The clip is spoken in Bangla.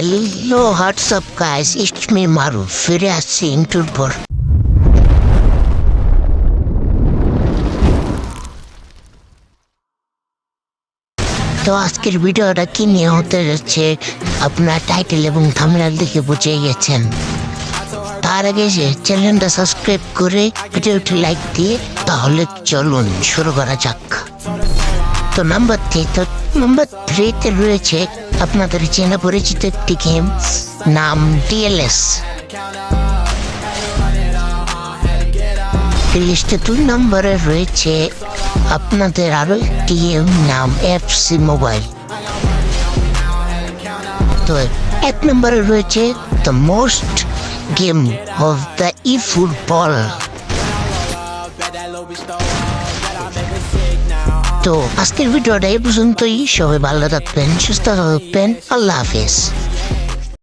Hello WhatsApp guys, it's me Maru, ফিরে আসছি ইন্টুর পর। তো আজকের ভিডিওটা কি নিয়ে হতে যাচ্ছে আপনার টাইটেল এবং থাম্বনেল দেখে বুঝে গেছেন। তার আগে যে চ্যানেলটা সাবস্ক্রাইব করে ভিডিওটি লাইক দিয়ে তাহলে চলুন শুরু করা যাক। তো নাম্বার 3-তে রয়েছে আপনাদের চেনা পরিচিত একটি গেম, নাম টিএলএস। লিস্টে 2 নম্বরে রয়েছে আপনাদের আরো একটি গেম, নাম এফসি মোবাইল। তো 1 নম্বরে রয়েছে the most game of the E football. তো আজকের ভিডিওটা এই পর্যন্তই। সবাই ভালো থাকবেন, সুস্থ থাকবেন। আল্লাহ হাফেজ।